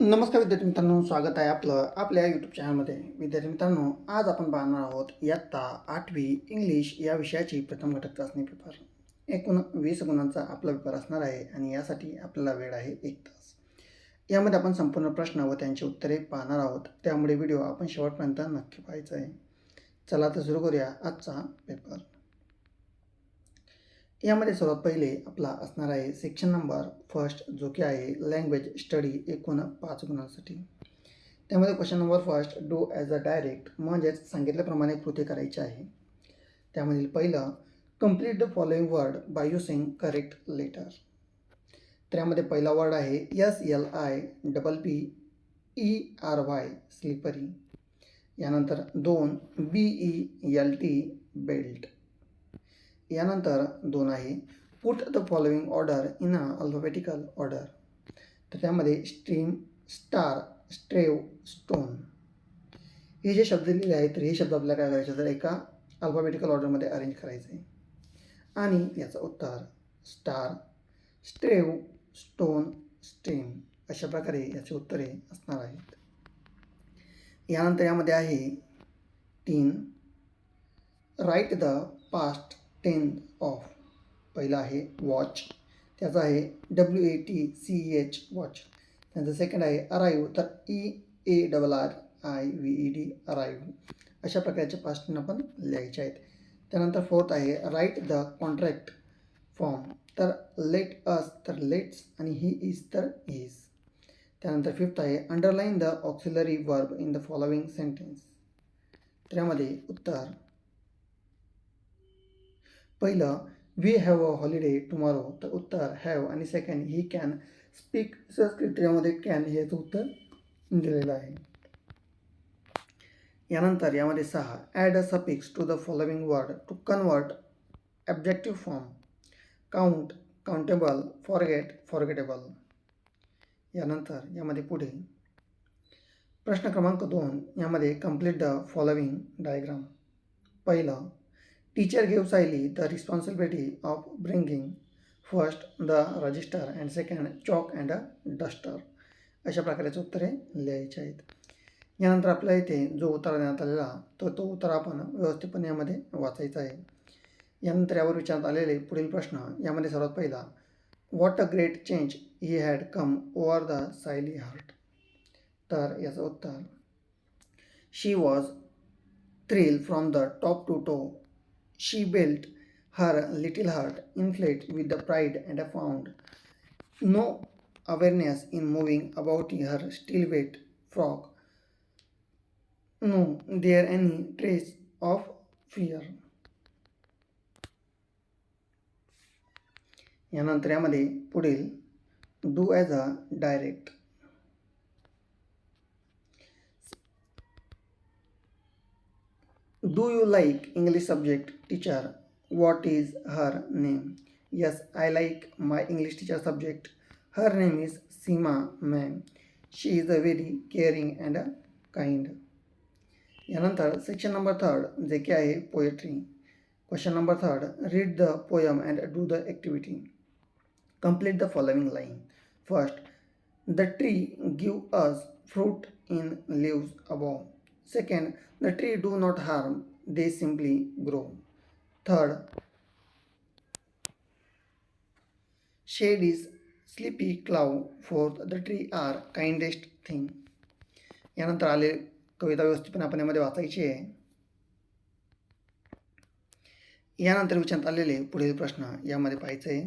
नमस्कार विद्यार्थी मित्रांनो, स्वागत आहे आपल्या यूट्यूब चॅनलमध्ये. विद्यार्थी मित्रांनो, आज आपण पाहणार आहोत इयत्ता 8वी इंग्लिश या विषयाची प्रथम घटक चाचणी पेपर. एकूण 20 गुणांचा आपला पेपर असणार आहे आणि यासाठी आपल्याला वेळ आहे 1 तास. यामध्ये आपण संपूर्ण प्रश्न व त्यांची उत्तरे पाहणार आहोत, त्यामुळे व्हिडिओ आपण शेवटपर्यंत नक्की पाहायचा आहे. चला तर सुरू करूया आजचा पेपर. यामध्ये सर्वात पहिले आपला असणार आहे सेक्शन नंबर फर्स्ट, जो की आहे लँग्वेज स्टडी, एकूण 5 गुणांसाठी. त्यामध्ये question number first, do as a direct, म्हणजेच सांगितल्याप्रमाणे कृती करायची आहे. त्यामधील पहिलं, complete the following word by using correct letter. त्यामध्ये पहिला वर्ड आहे SLIPPERY, स्लिपरी. यानंतर 2, BELT, बेल्ट. यानंतर 2 आहे put the following order in a alphabetical order. तर त्यामध्ये स्ट्रीम, स्टार, स्ट्रेव, स्टोन हे जे शब्द लिहिले आहेत, तर हे शब्द आपल्याला काय करायचे, तर एका अल्फाबेटिकल ऑर्डरमध्ये अरेंज करायचे आहे. आणि याचं उत्तर स्टार, स्ट्रेव, स्टोन, स्ट्रीम अशा प्रकारे याचे उत्तरे असणार आहेत. यानंतर यामध्ये आहे 3, write the past tense of. पहिला आहे वॉच, त्याचा आहे WATCH, वॉच. त्यानंतर सेकंड आहे अराईव्ह, तर EARRIVED, अराईव्ह. अशा प्रकारचे पास्ट टेन्स आपण लिहायचे आहेत. त्यानंतर फोर्थ आहे राईट द कॉन्ट्रॅक्ट फॉर्म, तर लेट अस, तर लेट्स, आणि ही इज, तर इज. त्यानंतर फिफ्थ आहे underline the auxiliary verb in the following sentence. त्यामध्ये उत्तर पहिलं we have a holiday tomorrow, तर उत्तर हॅव, आणि second he can speak Sanskrit, यामध्ये कॅन हे उत्तर दिलेलं आहे. यानंतर यामध्ये 6, add a suffix to the following word to convert objective form, count, countable, forget, forgettable. यानंतर यामध्ये पुढे प्रश्न क्रमांक 2, यामध्ये कंप्लीट द फॉलोइंग डायग्राम. पहिलं, teacher give Sayali the responsibility of bringing first the register and second chalk and a duster. अशा प्रकारचे उत्तरे लिहायचे आहेत. यानंतर आपल्या इथे जो उत्तर देण्यात आलेला, तो उत्तर आपण व्यवस्थितपणे यामध्ये वाचायचा आहे. यानंतर यावर विचारण्यात आलेले पुढील प्रश्न, यामध्ये सर्वात पहिला, what a great change he had come over the Sally heart. तर याचं उत्तर she was thrill from the top to toe. She built her little heart inflated with the pride and found no awareness in moving about her still wet frock, no there any trace of fear. यानंतर यामध्ये पुढील do as a direct. Do you like English subject teacher? What is her name? Yes, I like my English teacher subject. Her name is Seema ma'am. She is a very caring and kind. यानंतर section number 3, जे की आहे poetry. Question number 3, read the poem and do the activity. Complete the following line. First, the tree give us fruit in leaves above. Second, the tree do not harm, they simply grow. Third, shade is sleepy cloud. Fourth, the tree are kindest thing. यानंतर आले कविता व्यवस्थितपणे आपण यामध्ये वाचायची आहे. यानंतर विचारण्यात आलेले पुढील प्रश्न यामध्ये पाहायचे आहे.